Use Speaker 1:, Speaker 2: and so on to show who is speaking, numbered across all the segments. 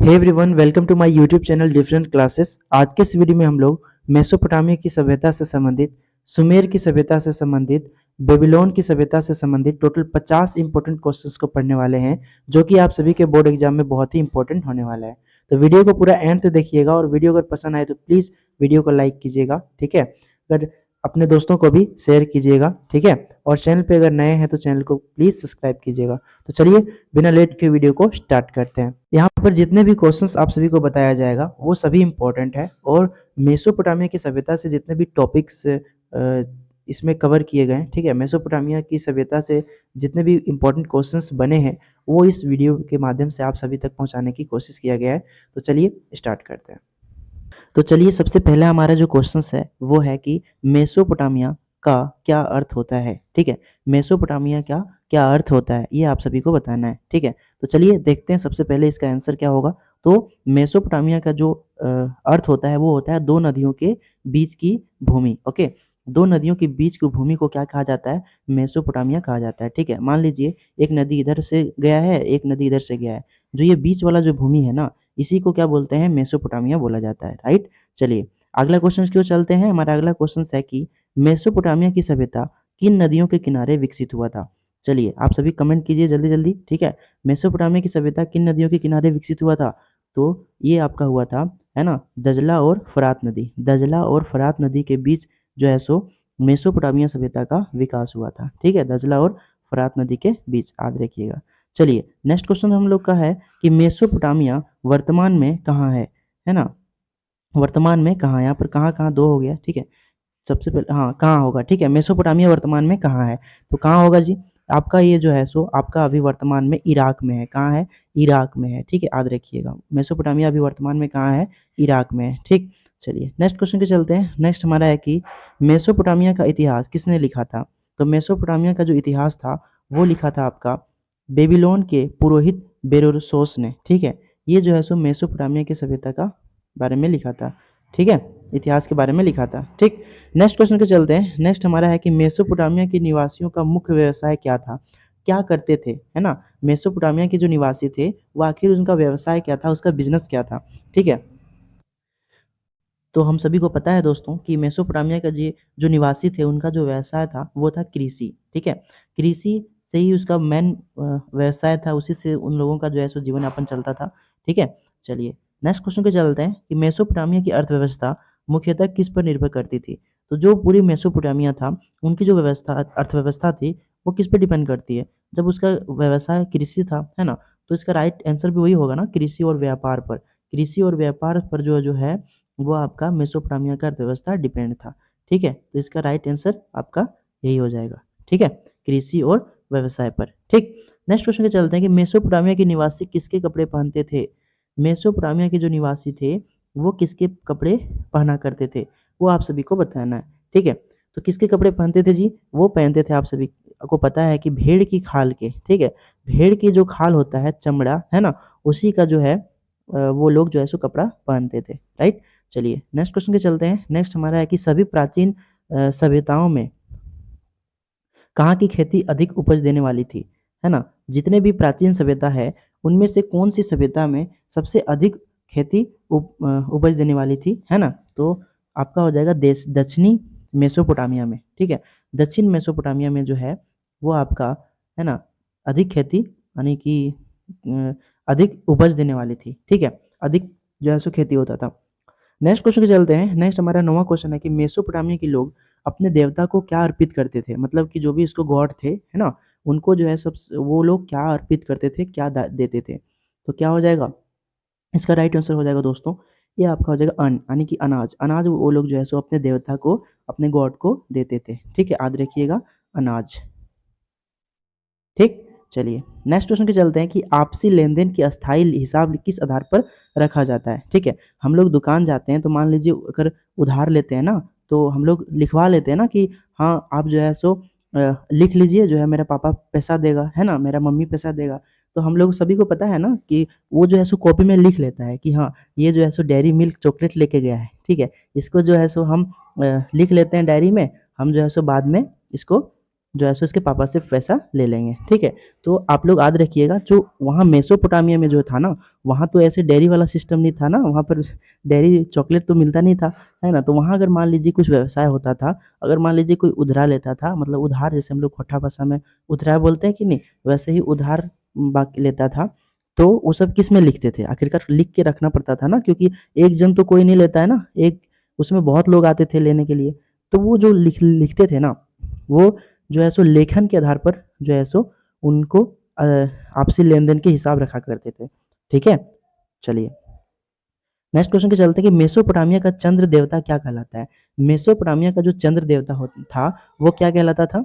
Speaker 1: Hey everyone, welcome to my YouTube channel different classes. आज के इस वीडियो में हम लोग मेसोपोटामिया की सभ्यता से संबंधित, सुमेर की सभ्यता से संबंधित, बेबीलोन की सभ्यता से संबंधित टोटल 50 इंपॉर्टेंट क्वेश्चंस को पढ़ने वाले हैं, जो कि आप सभी के बोर्ड एग्जाम में बहुत ही इंपॉर्टेंट होने वाला है। तो वीडियो को पूरा एंड तक देखिएगा और वीडियो अगर पसंद आए तो प्लीज़ वीडियो को लाइक कीजिएगा, ठीक है। अगर अपने दोस्तों को भी शेयर कीजिएगा, ठीक है। और चैनल पे अगर नए हैं तो चैनल को प्लीज़ सब्सक्राइब कीजिएगा। तो चलिए बिना लेट के वीडियो को स्टार्ट करते हैं। यहाँ पर जितने भी क्वेश्चंस आप सभी को बताया जाएगा वो सभी इंपॉर्टेंट है, और मेसोपोटामिया की सभ्यता से जितने भी टॉपिक्स इसमें कवर किए गए हैं, ठीक है। मेसोपोटामिया की सभ्यता से जितने भी इंपॉर्टेंट क्वेश्चंस बने हैं वो इस वीडियो के माध्यम से आप सभी तक पहुँचाने की कोशिश किया गया है। तो चलिए स्टार्ट करते हैं। तो चलिए सबसे पहला हमारा जो क्वेश्चंस है वो है कि मेसोपोटामिया का क्या अर्थ होता है, ठीक है। मेसोपोटामिया का क्या अर्थ होता है ये आप सभी को बताना है, ठीक है। तो चलिए देखते हैं सबसे पहले इसका आंसर क्या होगा। तो मेसोपोटामिया का जो अर्थ होता है वो होता है दो नदियों के बीच की भूमि, ओके। दो नदियों के बीच की भूमि को क्या कहा जाता है? मेसोपोटामिया कहा जाता है, ठीक है। मान लीजिए एक नदी इधर से गया है, एक नदी इधर से गया है, जो ये बीच वाला जो भूमि है ना, इसी को क्या बोलते हैं? मेसोपोटामिया बोला जाता है, राइट। चलिए अगला क्वेश्चन क्यों चलते हैं। हमारा अगला क्वेश्चन है कि मेसोपोटामिया की सभ्यता किन नदियों के किनारे विकसित हुआ था। चलिए आप सभी कमेंट कीजिए जल्दी जल्दी, ठीक है। मेसोपोटामिया की सभ्यता किन नदियों के किनारे विकसित हुआ था? तो ये आपका हुआ था, है ना, दजला और फरात नदी। दजला और फरात नदी के बीच जो है सो मेसोपोटामिया सभ्यता का विकास हुआ था, ठीक है। दजला और फरात नदी के बीच, याद रखिएगा। चलिए नेक्स्ट क्वेश्चन हम लोग का है कि मेसोपोटामिया वर्तमान में कहाँ है ना। वर्तमान में कहाँ है? यहाँ पर कहाँ कहाँ दो हो गया, ठीक है। सबसे पहले हाँ कहाँ होगा, ठीक है। मेसोपोटामिया वर्तमान में कहाँ है? तो कहाँ होगा जी? आपका ये जो है सो आपका अभी वर्तमान में इराक में है। कहाँ है? इराक में है, ठीक है, याद रखिएगा। मेसोपोटामिया अभी वर्तमान में कहाँ है? इराक में है, ठीक। चलिए नेक्स्ट क्वेश्चन के चलते हैं। नेक्स्ट हमारा है कि मेसोपोटामिया का इतिहास किसने लिखा था? तो मेसोपोटामिया का जो इतिहास था वो लिखा था आपका बेबीलोन के पुरोहित बेरोसोस ने, ठीक है। ये जो है सो मेसोपोटामिया की सभ्यता का बारे में लिखा था, ठीक है, इतिहास के बारे में लिखा था, ठीक। नेक्स्ट क्वेश्चन के चलते हैं। नेक्स्ट हमारा है कि मेसोपोटामिया के निवासियों का मुख्य व्यवसाय क्या था? क्या करते थे, है ना। मेसोपोटामिया के जो निवासी थे वो आखिर उनका व्यवसाय क्या था, उसका बिजनेस क्या था, ठीक है। तो हम सभी को पता है दोस्तों कि मेसोपोटामिया का जो निवासी थे उनका जो व्यवसाय था वो था कृषि, ठीक है। कृषि से ही उसका मेन व्यवसाय था, उसी से उन लोगों का जो है सो जीवन यापन चलता था, ठीक है। चलिए नेक्स्ट क्वेश्चन पे चलते हैं कि मेसोपोटामिया की अर्थव्यवस्था मुख्यतः किस पर निर्भर करती थी। तो जो पूरी मेसोपोटामिया था उनकी जो व्यवस्था अर्थव्यवस्था थी वो किस पे डिपेंड करती है? जब उसका व्यवसाय कृषि था, है ना, तो इसका राइट आंसर भी वही होगा ना, कृषि और व्यापार पर। कृषि और व्यापार पर जो है वो आपका मेसोपोटामिया का अर्थव्यवस्था डिपेंड था, ठीक है। तो इसका राइट आंसर आपका यही हो जाएगा, ठीक है, कृषि और व्यवसाय पर, ठीक। नेक्स्ट क्वेश्चन के चलते हैं कि मेसोपोटामिया के निवासी किसके कपड़े पहनते थे। मेसोपोटामिया के जो निवासी थे वो किसके कपड़े पहना करते थे, वो आप सभी को बताना है, ठीक है। तो किसके कपड़े पहनते थे जी? वो पहनते थे, आप सभी को पता है कि भेड़ की खाल के, ठीक है। भेड़ की जो खाल होता है, चमड़ा, है ना, उसी का जो है वो लोग जो है सो कपड़ा पहनते थे, राइट। चलिए नेक्स्ट क्वेश्चन के चलते हैं। नेक्स्ट हमारा है कि सभी प्राचीन सभ्यताओं में कहाँ की खेती अधिक उपज देने वाली थी, है ना। जितने भी प्राचीन सभ्यता है उनमें से कौन सी सभ्यता में सबसे अधिक खेती उपज देने वाली थी, है ना। तो आपका हो जाएगा देश दक्षिणी मेसोपोटामिया में, ठीक है। दक्षिण मेसोपोटामिया में जो है वो आपका, है ना, अधिक खेती यानी कि अधिक उपज देने वाली थी, ठीक है। अधिक जो है सो खेती होता था। नेक्स्ट क्वेश्चन पे चलते हैं। नेक्स्ट हमारा 9वां क्वेश्चन है कि मेसोपोटामिया के लोग अपने देवता को क्या अर्पित करते थे? मतलब कि जो भी इसको गॉड थे, है ना, उनको जो है सब वो लोग क्या अर्पित करते थे, क्या देते थे? तो क्या हो जाएगा? इसका राइट आंसर हो जाएगा दोस्तों, ये आपका हो जाएगा अन्न, यानी कि अनाज। अनाज वो लोग जो है सो अपने देवता को, अपने गॉड को देते थे, ठीक है, याद रखिएगा, अनाज, ठीक। चलिए नेक्स्ट क्वेश्चन पे चलते हैं कि आपसी लेन-देन की अस्थायी हिसाब किस आधार पर रखा जाता है, ठीक है। हम लोग दुकान जाते हैं तो मान लीजिए अगर उधार लेते हैं ना, तो हम लोग लिखवा लेते हैं ना कि हाँ, आप जो है सो लिख लीजिए, जो है मेरा पापा पैसा देगा, है ना, मेरा मम्मी पैसा देगा। तो हम लोग सभी को पता है ना कि वो जो है सो कॉपी में लिख लेता है कि हाँ, ये जो है सो डेयरी मिल्क चॉकलेट लेके गया है, ठीक है। इसको जो है सो हम लिख लेते हैं डायरी में, हम जो है सो बाद में इसको जो है सो इसके पापा से पैसा ले लेंगे, ठीक है। तो आप लोग याद रखिएगा, जो वहाँ मेसोपोटामिया में जो था ना, वहाँ तो ऐसे डेयरी वाला सिस्टम नहीं था ना, वहाँ पर डेयरी चॉकलेट तो मिलता नहीं था, है ना। तो वहाँ अगर मान लीजिए कुछ व्यवसाय होता था, अगर मान लीजिए कोई उधार लेता था, मतलब उधार जैसे हम लोग खोटा भाषा में उधार बोलते हैं कि नहीं, वैसे ही उधार बाकी लेता था, तो वो सब किस में लिखते थे, आखिरकार लिख के रखना पड़ता था ना, क्योंकि एक जन तो कोई नहीं लेता है ना, एक उसमें बहुत लोग आते थे लेने के लिए। तो वो जो लिखते थे ना, वो जो है सो लेखन के आधार पर जो है सो उनको आपसी लेन-देन के हिसाब रखा करते थे। ठीक है? चलिए, नेक्स्ट क्वेश्चन पे चलते हैं कि मेसोपोटामिया का चंद्र देवता क्या कहलाता है? मेसोपोटामिया का जो चंद्र देवता था, वो क्या कहलाता था?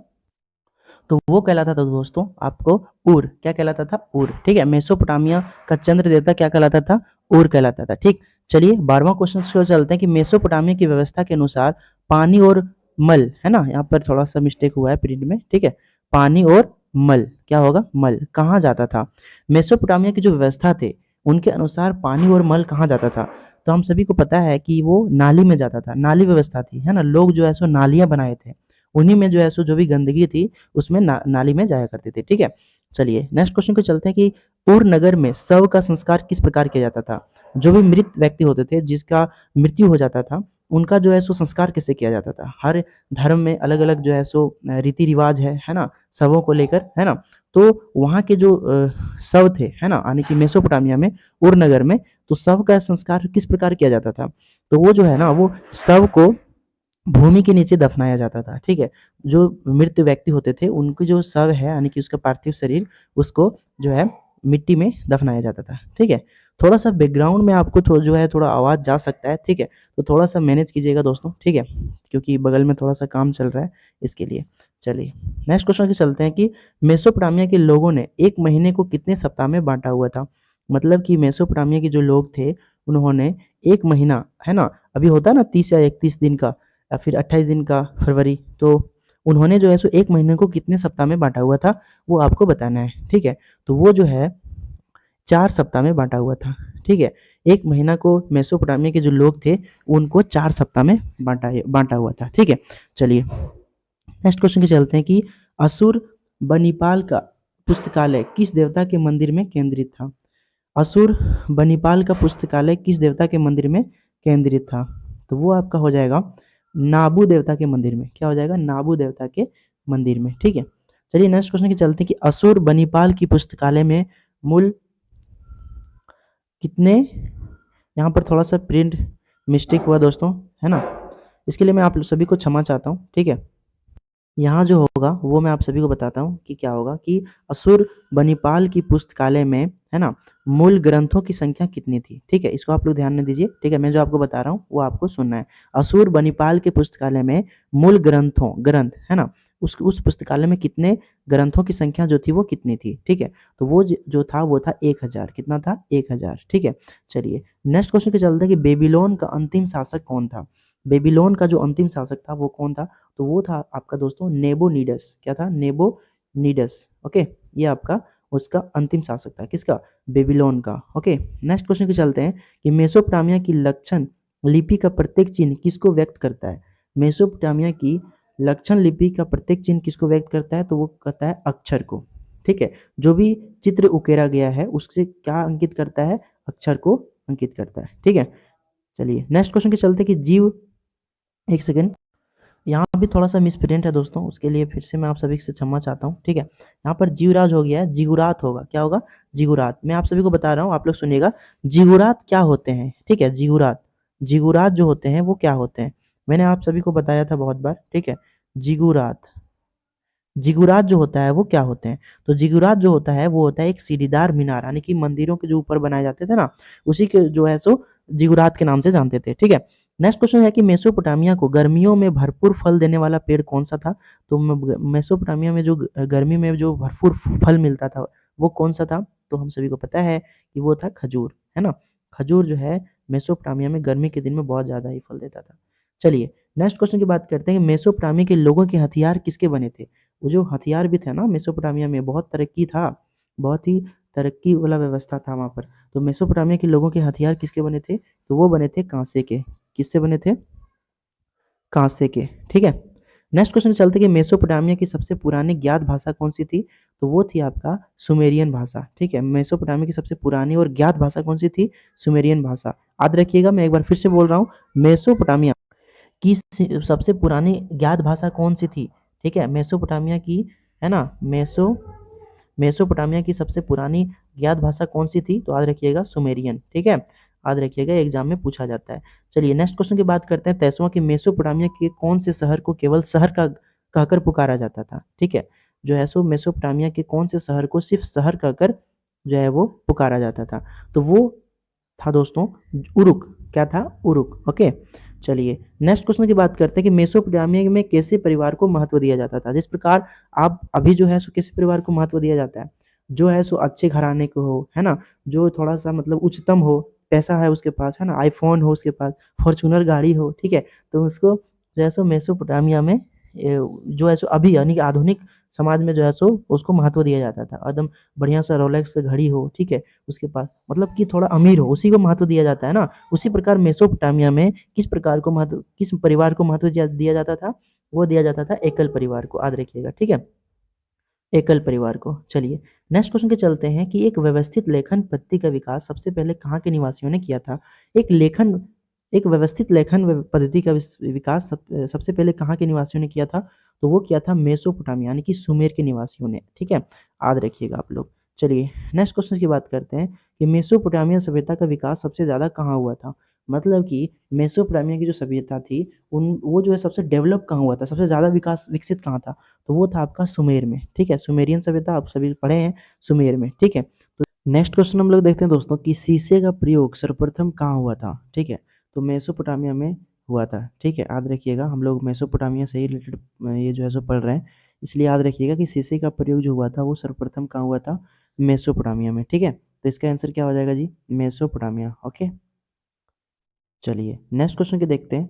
Speaker 1: तो वो कहलाता था दोस्तों आपको उर। क्या कहलाता था? उर। ठीक है? मेसोपोटामिया का चंद्र देवता क्या कहलाता था? उर कहलाता था। ठीक। चलिए 12वां क्वेश्चन की ओर चलते हैं कि मेसोपोटामिया की व्यवस्था के अनुसार पानी और मल, है ना? यहाँ पर थोड़ा-सा मिस्टेक हुआ है प्रिंट में, ठीक है? पानी और मल, क्या होगा? मल, कहाँ जाता था? मेसोपोटामिया की जो व्यवस्था थे, उनके अनुसार पानी और मल कहाँ जाता था? तो हम सभी को पता है कि वो नाली में जाता था, नाली व्यवस्था थी, है ना? लोग जो है सो नालियाँ बनाए थे, उन्हीं में जो है सो जो भी गंदगी थी उसमें नाली में जाया करते थे। ठीक है? चलिए नेक्स्ट क्वेश्चन पे चलते हैं कि उर नगर में शव का संस्कार किस प्रकार किया जाता था? जो भी मृत व्यक्ति होते थे, जिसका मृत्यु हो जाता था, उनका जो है सो संस्कार कैसे किया जाता था? हर धर्म में अलग-अलग जो है सो रीति-रिवाज है ना? शवों को लेकर, है ना? तो वहाँ के जो शव थे, है ना? यानी कि मेसोपोटामिया में, उर नगर में, तो शव का संस्कार किस प्रकार किया जाता था? तो वो जो है ना, वो शव को भूमि के नीचे दफनाया जाता था, ठीक है? जो मृत व्यक्ति होते थे, उनकी जो शव है, यानी कि उसका पार्थिव शरीर, उसको जो है मिट्टी में दफनाया जाता था, ठीक है? थोड़ा-सा बैकग्राउंड में आपको जो है थोड़ा आवाज़ जा सकता है, ठीक है? तो थोड़ा-सा मैनेज कीजिएगा दोस्तों, ठीक है? क्योंकि बगल में थोड़ा-सा काम चल रहा है, इसके लिए। चलिए, नेक्स्ट क्वेश्चन की चलते हैं कि मेसोपोटामिया के लोगों ने 1 महीने को कितने सप्ताह में बाँटा हुआ था? मतलब कि मेसोपोटामिया के जो लोग थे, उन्होंने 1 महीना, है ना? अभी होता है ना 30 या 31 दिन का, या फिर 28 दिन का फरवरी, तो उन्होंने जो है सो 1 महीने को कितने सप्ताह में बाँटा हुआ था, वो आपको बताना है, ठीक है? तो वो जो है 4 सप्ताह में बाँटा हुआ था, ठीक है? 1 महीना को मेसोपोटामिया के जो लोग थे, उनको 4 सप्ताह में बाँटा हुआ था, ठीक है? चलिए, नेक्स्ट क्वेश्चन की चलते हैं कि असुर बनिपाल का पुस्तकालय किस देवता के मंदिर में केंद्रित था? असुर बनिपाल का पुस्तकालय किस देवता के मंदिर में केंद्रित था? तो वो आपका हो जाएगा नाबू देवता के मंदिर में। क्या हो जाएगा? नाबू देवता के मंदिर में, ठीक है? चलिए नेक्स्ट क्वेश्चन की चलते हैं कि असुर बनिपाल की पुस्तकालय में मूल कितने, यहाँ पर थोड़ा-सा प्रिंट मिस्टेक हुआ दोस्तों, है ना? इसके लिए मैं आप सभी को क्षमा चाहता हूँ, ठीक है? यहाँ जो होगा वो मैं आप सभी को बताता हूँ कि क्या होगा कि असुर बनिपाल की पुस्तकालय में, है ना, मूल ग्रंथों की संख्या कितनी थी? ठीक है, इसको आप लोग ध्यान में दीजिए, ठीक है? मैं जो आपको बता रहा हूँ वो आपको सुनना है। असुर बनिपाल के पुस्तकालय में मूल ग्रंथ, है ना, उस पुस्तकालय में कितने ग्रंथों की संख्या जो थी वो कितनी थी? ठीक है? तो वो जो था वो था 1000। कितना था? 1000, ठीक है? चलिए नेक्स्ट क्वेश्चन पे चलते हैं कि बेबीलोन का अंतिम शासक कौन था? बेबीलोन का जो अंतिम शासक था वो कौन था? तो वो था आपका दोस्तों नेबोनिडस। क्या था? नेबोनिडस। ओके, ये आपका उसका अंतिम शासक था, किसका? बेबीलोन का। ओके, नेक्स्ट क्वेश्चन पे चलते हैं कि मेसोपोटामिया की लक्षण लिपि का प्रत्येक चिन्ह किसको व्यक्त करता है? मेसोपोटामिया की लक्षण लिपि का प्रत्येक चिन्ह किसको व्यक्त करता है? तो वो कहता है अक्षर को, ठीक है? जो भी चित्र उकेरा गया है उससे क्या अंकित करता है? अक्षर को अंकित करता है, ठीक है? चलिए नेक्स्ट क्वेश्चन के चलते कि जीव, एक सेकंड, यहाँ भी थोड़ा-सा मिसप्रिंट है दोस्तों, उसके लिए फिर से मैं आप सभी से क्षमा चाहता हूँ, ठीक है? यहाँ पर जीवराज हो गया है, जिगुरात होगा, क्या होगा? जिगुरात। मैं आप सभी को बता रहा हूँ, आप लोग सुनिएगा, जिगुरात क्या होते हैं, ठीक है? जिगुरात, जिगुरात जो होते हैं वो क्या होते हैं? मैंने आप सभी को बताया था बहुत बार, ठीक है? जिगुरात, जिगुरात जो होता है वो क्या होते हैं? तो जिगुरात जो होता है वो होता है एक सीढ़ीदार मीनार, यानी कि मंदिरों के जो ऊपर बनाए जाते थे ना, उसी के जो है सो जिगुरात के नाम से जानते थे, ठीक है? नेक्स्ट क्वेश्चन है कि मेसोपोटामिया को गर्मियों में भरपूर फल देने वाला पेड़ कौन-सा था? तो मेसोपोटामिया में जो गर्मी में जो भरपूर फल मिलता था, वो कौन-सा था? तो हम सभी को पता है कि वो था खजूर, है ना? खजूर जो है मेसोपोटामिया में गर्मी के दिन में बहुत ज़्यादा ही फल देता था। चलिए नेक्स्ट क्वेश्चन की बात करते हैं कि मेसोपोटामिया के लोगों के हथियार किसके बने थे? वो जो हथियार भी थे ना मेसोपोटामिया में, बहुत तरक्की था, बहुत ही तरक्की वाला व्यवस्था था वहाँ पर। तो मेसोपोटामिया के लोगों के हथियार किसके बने थे? तो वो बने थे काँसे के। किससे बने थे? काँसे के, ठीक है? नेक्स्ट क्वेश्चन चलते कि मेसोपोटामिया की सबसे पुरानी ज्ञात भाषा कौन सी थी? तो वो थी आपका सुमेरियन भाषा, ठीक है। मेसोपोटामिया की सबसे पुरानी और ज्ञात भाषा कौन सी थी? सुमेरियन भाषा। याद रखिएगा, मैं एक बार फिर से बोल रहा हूँ, मेसोपोटामिया की सबसे पुरानी ज्ञात भाषा कौन सी थी? ठीक है, मेसोपोटामिया की, है ना, मेसोपोटामिया की सबसे पुरानी ज्ञात भाषा कौन सी थी? तो याद रखिएगा सुमेरियन, ठीक है। याद रखिएगा, एग्जाम में पूछा जाता है। चलिए नेक्स्ट क्वेश्चन की बात करते हैं। 23वां कि मेसोपोटामिया के कौन से शहर को केवल शहर का कहकर पुकारा जाता था? ठीक है, जो है सो मेसोपोटामिया के कौन से शहर को सिर्फ शहर कहकर जो है वो पुकारा जाता था? तो वो था दोस्तों उरुक। क्या था? उरुक। ओके, चलिए नेक्स्ट क्वेश्चन की बात करते हैं कि मेसोपोटामिया में कैसे परिवार को महत्व दिया जाता था? जिस प्रकार आप अभी जो है सो किसी परिवार को महत्व दिया जाता है, जो है सो अच्छे घराने को हो, है ना, जो थोड़ा सा मतलब उच्चतम हो, पैसा है उसके पास, है ना, आईफोन हो उसके पास, फॉर्चूनर गाड़ी हो, ठीक है, तो उसको जो है सो मेसोपोटामिया में जो है सो अभी यानी कि आधुनिक समाज में जो है सो उसको महत्व दिया जाता था। एकदम बढ़िया सा रोलेक्स घड़ी हो, ठीक है, उसके पास मतलब कि थोड़ा अमीर हो, उसी को महत्व दिया जाता है ना। उसी प्रकार मेसोपोटामिया में किस परिवार को महत्व दिया जाता था? वो दिया जाता था एकल परिवार को, याद रखिएगा, ठीक है, एकल परिवार को। चलिए नेक्स्ट क्वेश्चन के चलते हैं कि एक व्यवस्थित लेखन पद्धति का विकास सबसे पहले कहाँ के निवासियों ने किया था? एक व्यवस्थित लेखन पद्धति का विकास सबसे पहले कहाँ के निवासियों ने किया था? तो वो किया था मेसोपोटामिया यानी कि सुमेर के निवासियों ने, ठीक है, याद रखिएगा आप लोग। चलिए नेक्स्ट क्वेश्चन की बात करते हैं कि मेसोपोटामिया सभ्यता का विकास सबसे ज़्यादा कहाँ हुआ था? मतलब कि मेसोपोटामिया की जो सभ्यता थी, उन वो जो है सबसे डेवलप कहाँ हुआ था, सबसे ज़्यादा विकास विकसित कहाँ था? तो वो था आपका सुमेर में, ठीक है, सुमेरियन सभ्यता आप सभी पढ़े हैं, सुमेर में, ठीक है। नेक्स्ट क्वेश्चन हम लोग देखते हैं दोस्तों कि शीशे का प्रयोग सर्वप्रथम कहाँ हुआ था? ठीक है, तो मेसोपोटामिया में हुआ था, ठीक है, याद रखिएगा, हम लोग मेसोपोटामिया से ही रिलेटेड ये जो है सो पढ़ रहे हैं, इसलिए याद रखिएगा कि शीशे का प्रयोग जो हुआ था वो सर्वप्रथम कहाँ हुआ था? मेसोपोटामिया में, ठीक है। तो इसका आंसर क्या हो जाएगा जी? मेसोपोटामिया। ओके, चलिए नेक्स्ट क्वेश्चन के देखते हैं।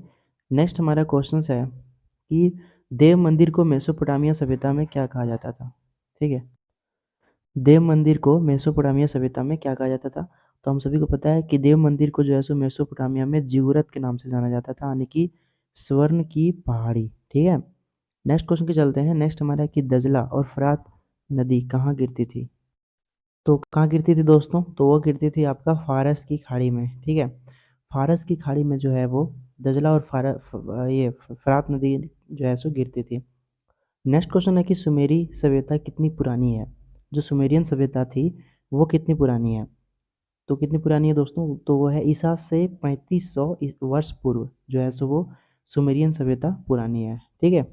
Speaker 1: नेक्स्ट हमारा क्वेश्चन है कि देव मंदिर को मेसोपोटामिया सभ्यता में क्या कहा जाता था? ठीक है, देव मंदिर को मेसोपोटामिया सभ्यता में क्या कहा जाता था? तो हम सभी को पता है कि देव मंदिर को जो है सो मेसोपोटामिया में जिगुरत के नाम से जाना जाता था, यानी कि स्वर्ण की पहाड़ी, ठीक है। नेक्स्ट क्वेश्चन के चलते हैं। नेक्स्ट हमारा है कि दजला और फरात नदी कहाँ गिरती थी? तो कहाँ गिरती थी दोस्तों? तो वो गिरती थी आपका फारस की खाड़ी में, ठीक है। फारस की खाड़ी में जो है वो दजला और ये फरात नदी जो है सो गिरती थी। नेक्स्ट क्वेश्चन है कि सुमेरी सभ्यता कितनी पुरानी है? जो सुमेरियन सभ्यता थी वो कितनी पुरानी है? तो कितनी पुरानी है दोस्तों? तो वो है ईसा से 3500 वर्ष पूर्व जो है सो वो सुमेरियन सभ्यता पुरानी है, ठीक है।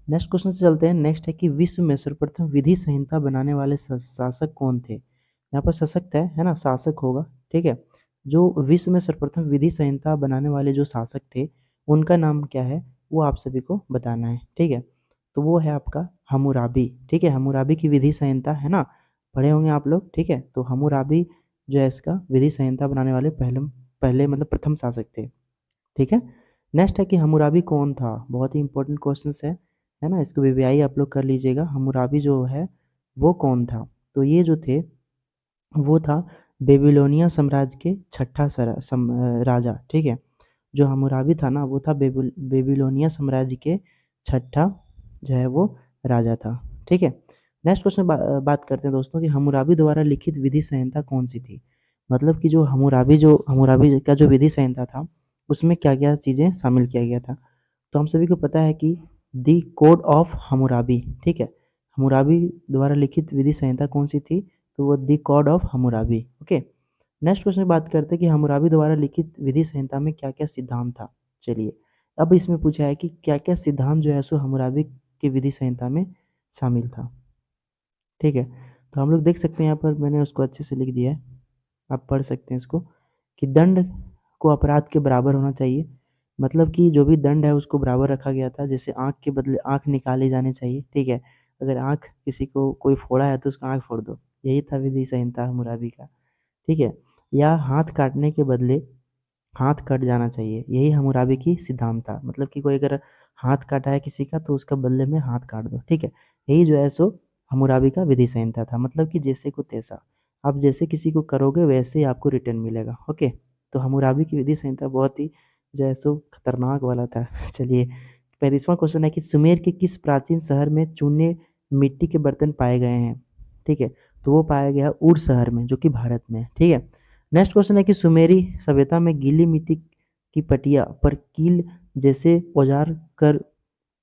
Speaker 1: नेक्स्ट क्वेश्चन से चलते हैं। नेक्स्ट है कि विश्व में सर्वप्रथम विधि संहिता बनाने वाले शासक कौन थे? यहाँ पर सशक्त है ना, शासक होगा, ठीक है। जो विश्व में सर्वप्रथम विधि संहिता बनाने वाले जो शासक थे, उनका नाम क्या है? वो आप सभी को बताना है, ठीक है। तो वो है आपका हम्मुराबी, ठीक है। हम्मुराबी की विधि संहिता है ना, पढ़े होंगे आप लोग, ठीक है। तो हम्मुराबी जो है इसका विधि संहिता बनाने वाले पहले पहले मतलब प्रथम शासक थे, ठीक है। नेक्स्ट है कि हम्मुराबी कौन था? बहुत ही इंपॉर्टेंट क्वेश्चन है ना, इसको वीवीआई आप लोग कर लीजिएगा। हम्मुराबी जो है वो कौन था? तो ये जो थे वो था बेबीलोनिया साम्राज्य के छठा राजा, ठीक है। जो हम्मुराबी था ना वो था बेबीलोनिया साम्राज्य के छठा जो है वो राजा था, ठीक है। नेक्स्ट क्वेश्चन बात करते हैं दोस्तों कि हम्मुराबी द्वारा लिखित विधि संहिता कौन सी थी? मतलब कि जो हम्मुराबी का जो विधि संहिता था उसमें क्या क्या चीज़ें शामिल किया गया था? तो हम सभी को पता है कि दी कोड ऑफ हम्मुराबी, ठीक है। हम्मुराबी द्वारा लिखित विधि संहिता कौन सी थी? तो वो दी code of Hammurabi, okay. Next question बात करते हैं कि हम्मुराबी द्वारा लिखित विधि संहिता में क्या क्या सिद्धांत था? चलिए, अब इसमें पूछा है कि क्या क्या सिद्धांत जो है सो हम्मुराबी की विधि संहिता में शामिल था, ठीक है। तो हम लोग देख सकते हैं, यहाँ पर मैंने उसको अच्छे से लिख दिया है, आप पढ़ सकते हैं इसको, कि दंड को अपराध के बराबर होना चाहिए। मतलब कि जो भी दंड है उसको बराबर रखा गया था, जैसे आँख के बदले आँख निकाले जाने चाहिए, ठीक है। अगर आँख किसी को कोई फोड़ा है तो उसका आँख फोड़ दो, यही था विधि संहिता हम्मुराबी का, ठीक है। या हाथ काटने के बदले हाथ कट जाना चाहिए, यही हम्मुराबी की सिद्धांत था। मतलब कि कोई अगर हाथ काटा है किसी का तो उसका बदले में हाथ काट दो, ठीक है। यही जो है सो हम्मुराबी का विधि संहिता था, मतलब कि जैसे को तैसा, आप जैसे किसी को करोगे वैसे ही आपको रिटर्न मिलेगा, ओके। तो हम्मुराबी की विधि संहिता बहुत ही जो है सो खतरनाक वाला था। चलिए 35वां क्वेश्चन है कि सुमेर के किस प्राचीन शहर में चूने मिट्टी के बर्तन पाए गए हैं? ठीक है, तो वो पाया गया उर शहर में जो कि भारत में है। ठीक है, नेक्स्ट क्वेश्चन है कि सुमेरी सभ्यता में गीली मिट्टी की पटिया पर कील जैसे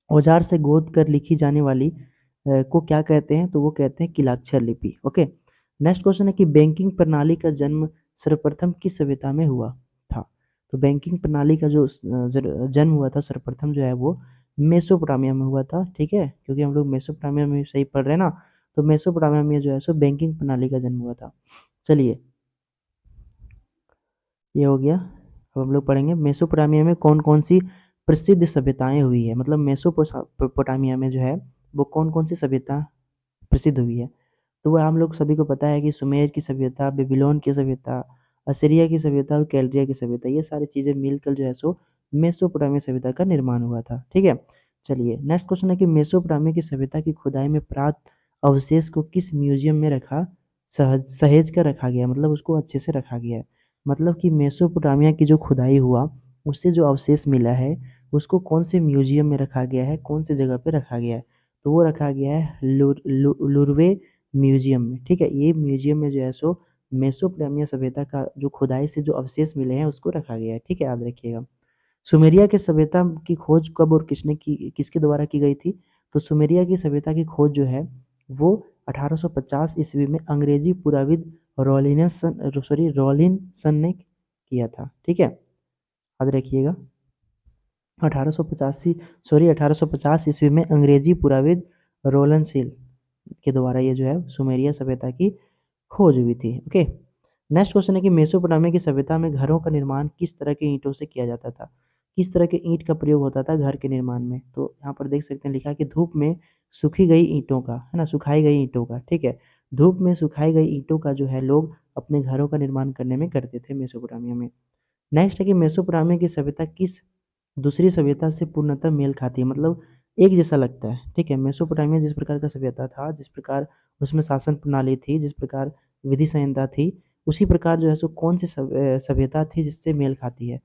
Speaker 1: औजार से गोद कर लिखी जाने वाली को क्या कहते हैं? तो वो कहते हैं किलाक्षर लिपि। ओके, नेक्स्ट क्वेश्चन है कि बैंकिंग प्रणाली का जन्म सर्वप्रथम किस सभ्यता में हुआ था? तो बैंकिंग प्रणाली का जो जन्म हुआ था सर्वप्रथम जो है वो मेसोपोटामिया में हुआ था। ठीक है, क्योंकि हम लोग मेसोपोटामिया में सही पढ़ रहे हैं ना, तो मेसोपोटामिया में जो है सो बैंकिंग प्रणाली का जन्म हुआ था। चलिए, ये हो गया। अब हम लोग पढ़ेंगे मेसोपोटामिया में कौन कौन सी प्रसिद्ध सभ्यताएं हुई है, मतलब मेसोपोटामिया में जो है वो कौन कौन सी सभ्यता प्रसिद्ध हुई है। तो वह हम लोग सभी को पता है कि सुमेर की सभ्यता, बेबीलोन की सभ्यता, असीरिया की सभ्यता और कैल्डिया की सभ्यता, ये सारी चीज़ें मिलकर जो है सो मेसोपोटामिया सभ्यता का निर्माण हुआ था। ठीक है, चलिए नेक्स्ट क्वेश्चन है कि मेसोपोटामिया की सभ्यता की खुदाई में प्राप्त अवशेष को किस म्यूजियम में सहेज कर रखा गया, मतलब उसको अच्छे से रखा गया है। मतलब कि मेसोपोटामिया की जो खुदाई हुआ उससे जो अवशेष मिला है उसको कौन से म्यूजियम में रखा गया है, कौन से जगह पे रखा गया है? तो वो रखा गया है लुर्वे म्यूजियम में। ठीक है, ये म्यूजियम में जो है सो मेसोपोटामिया सभ्यता का जो खुदाई से जो अवशेष मिले हैं उसको रखा गया है। ठीक है, याद रखिएगा। सुमेरिया की सभ्यता की खोज कब और किसके द्वारा की गई थी? तो सुमेरिया की सभ्यता की खोज जो है वो 1850 ईस्वी में अंग्रेजी पुराविद रॉलिनसन ने किया था। ठीक है, याद रखिएगा। 1850 ईस्वी में अंग्रेजी पुराविद रोलनसिल के द्वारा ये जो है सुमेरिया सभ्यता की खोज हुई थी। ओके, नेक्स्ट क्वेश्चन है कि मेसोपोटामिया की सभ्यता में घरों का निर्माण किस तरह के ईंटों से किया जाता था? किस तरह के ईंट का प्रयोग होता था घर के निर्माण में? तो यहाँ पर देख सकते हैं लिखा है कि धूप में सूखी गई ईंटों का, है ना, सुखाई गई ईंटों का। ठीक है, धूप में सुखाई गई ईंटों का जो है लोग अपने घरों का निर्माण करने में करते थे मेसोपोटामिया में। नेक्स्ट है कि मेसोपोटामिया की सभ्यता किस दूसरी सभ्यता से पूर्णतः मेल खाती है, मतलब एक जैसा लगता है। ठीक है, मेसोपोटामिया जिस प्रकार का सभ्यता था, जिस प्रकार उसमें शासन प्रणाली थी, जिस प्रकार विधि संहिता थी, उसी प्रकार जो है सो कौन सी सभ्यता थी जिससे मेल खाती है?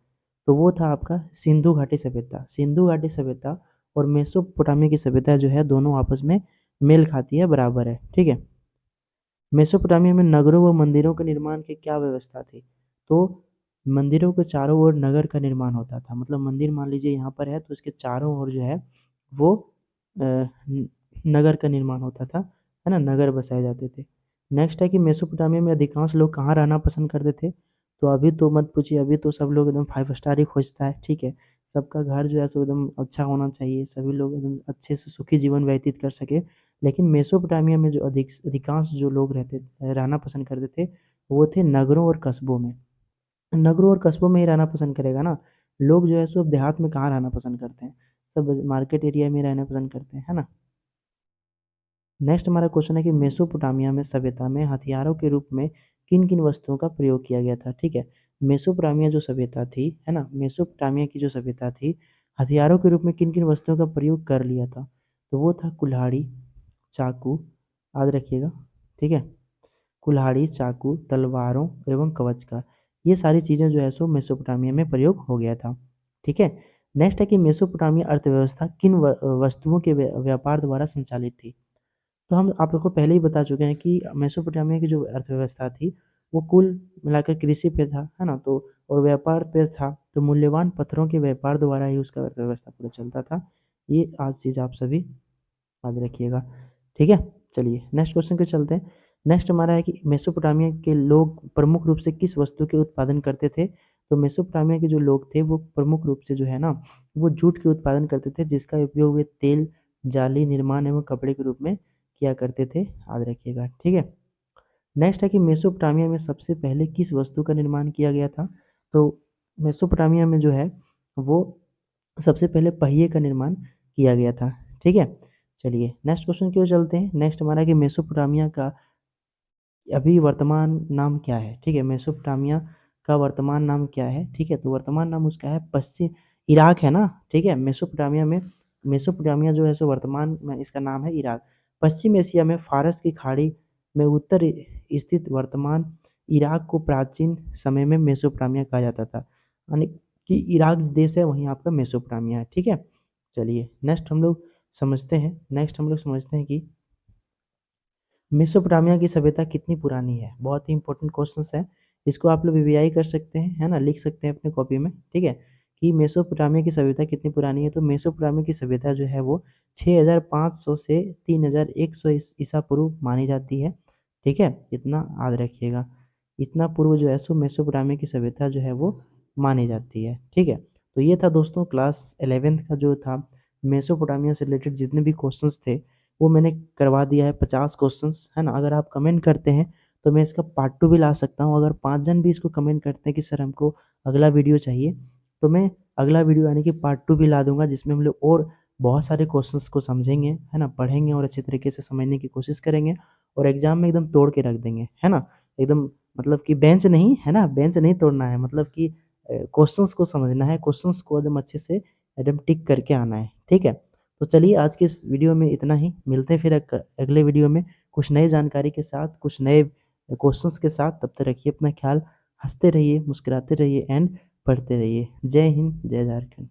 Speaker 1: तो वो था आपका सिंधु घाटी सभ्यता। सिंधु घाटी सभ्यता और मेसोपोटामिया की सभ्यता जो है दोनों आपस में मेल खाती है, बराबर है। ठीक है, मेसोपोटामिया में नगरों व मंदिरों के निर्माण की क्या व्यवस्था थी? तो मंदिरों के चारों ओर नगर का निर्माण होता था, मतलब मंदिर मान लीजिए यहाँ पर है तो उसके चारों ओर जो है वो नगर का निर्माण होता था, है ना, नगर बसाए जाते थे। नेक्स्ट है कि मेसोपोटामिया में अधिकांश लोग कहाँ रहना पसंद करते थे? तो अभी तो मत पूछिए, अभी तो सब लोग एकदम 5 स्टार ही खोजता है। ठीक है, सबका घर जो है सो एकदम अच्छा होना चाहिए, सभी लोग एकदम अच्छे से सुखी जीवन व्यतीत कर सके। लेकिन मेसोपोटामिया में जो अधिकांश जो लोग रहना पसंद करते थे वो थे नगरों और कस्बों में। नगरों और कस्बों में ही रहना पसंद करेगा ना, लोग जो है सो देहात में कहाँ रहना पसंद करते हैं, सब मार्केट एरिया में रहना पसंद करते हैं, है ना। नेक्स्ट हमारा क्वेश्चन है कि मेसोपोटामिया में सभ्यता में हथियारों के रूप में किन किन वस्तुओं का प्रयोग किया गया था? ठीक है, मेसोपोटामिया जो सभ्यता थी, है ना, मेसोपोटामिया की जो सभ्यता थी हथियारों के रूप में किन किन वस्तुओं का प्रयोग कर लिया था? तो वो था कुल्हाड़ी, चाकू, याद रखिएगा। ठीक है, कुल्हाड़ी, चाकू, तलवारों एवं कवच का, ये सारी चीज़ें जो है सो मेसोपोटामिया में प्रयोग हो गया था। ठीक है, नेक्स्ट है कि मेसोपोटामिया अर्थव्यवस्था किन वस्तुओं के व्यापार द्वारा संचालित थी? तो हम आप लोग को पहले ही बता चुके हैं कि मेसोपोटामिया की जो अर्थव्यवस्था थी वो कुल मिलाकर कृषि पे था, है ना, तो और व्यापार पे था, तो मूल्यवान पत्थरों के व्यापार द्वारा ही उसका अर्थव्यवस्था पूरा चलता था। ये आज चीज़ आप सभी याद रखिएगा। ठीक है, चलिए नेक्स्ट क्वेश्चन पे चलते हैं। नेक्स्ट हमारा है कि मेसोपोटामिया के लोग प्रमुख रूप से किस वस्तु के उत्पादन करते थे? तो मेसोपोटामिया के जो लोग थे वो प्रमुख रूप से जो है ना वो जूट के उत्पादन करते थे, जिसका उपयोग वे तेल, जाली, निर्माण एवं कपड़े के रूप में किया करते थे, याद रखिएगा। ठीक है, नेक्स्ट है कि मेसोपोटामिया में सबसे पहले किस वस्तु का निर्माण किया गया था? तो मेसोपोटामिया में जो है वो सबसे पहले पहिए का निर्माण किया गया था। ठीक है, चलिए नेक्स्ट क्वेश्चन की ओर चलते हैं। नेक्स्ट हमारा है कि मेसोपोटामिया का अभी वर्तमान नाम क्या है? ठीक है, मेसोपोटामिया का वर्तमान नाम क्या है? ठीक है, तो वर्तमान नाम उसका है पश्चिम इराक, है ना। ठीक है, मेसोपोटामिया जो है सो वर्तमान में इसका नाम है इराक। पश्चिम एशिया में फारस की खाड़ी में उत्तर स्थित वर्तमान इराक को प्राचीन समय में मेसोपोटामिया कहा जाता था, यानी कि इराक देश है वहीं आपका मेसोपोटामिया है। ठीक है, चलिए नेक्स्ट हम लोग समझते हैं कि मेसोपोटामिया की सभ्यता कितनी पुरानी है। बहुत ही इंपॉर्टेंट क्वेश्चंस है। इसको आप लोग वीवीआई कर सकते हैं, है ना, लिख सकते हैं अपने कॉपी में, ठीक है, कि मेसोपोटामिया की सभ्यता कितनी पुरानी है। तो मेसोपोटामिया की सभ्यता जो है वो 6500 से 3100 ईसा पूर्व मानी जाती है, ठीक है, इतना याद रखिएगा। इतना पूर्व जो है सो मेसोपोटामिया की सभ्यता जो है वो मानी जाती है, ठीक है। तो ये था दोस्तों क्लास 11th का जो था मेसोपोटामिया से रिलेटेड जितने भी क्वेश्चंस थे वो मैंने करवा दिया है 50 क्वेश्चंस, है ना। अगर आप कमेंट करते हैं तो मैं इसका पार्ट 2 भी ला सकता हूँ। अगर 5 जन भी इसको कमेंट करते हैं कि सर हमको अगला वीडियो चाहिए, तो मैं अगला वीडियो यानी कि पार्ट 2 भी ला दूँगा, जिसमें हम लोग और बहुत सारे क्वेश्चंस को समझेंगे, है ना, पढ़ेंगे और अच्छे तरीके से समझने की कोशिश करेंगे और एग्ज़ाम में एकदम तोड़ के रख देंगे, है ना। एकदम मतलब कि बेंच नहीं, है ना, बेंच नहीं तोड़ना है, मतलब कि क्वेश्चंस को समझना है, क्वेश्चंस को एकदम अच्छे से एकदम टिक करके आना है, ठीक है। तो चलिए आज के इस वीडियो में इतना ही, मिलते हैं फिर अगले वीडियो में कुछ नई जानकारी के साथ, कुछ नए क्वेश्चंस के साथ। तब तक रखिए अपना ख्याल, हंसते रहिए, मुस्कुराते रहिए एंड पढ़ते रहिए। जय हिंद, जय झारखंड।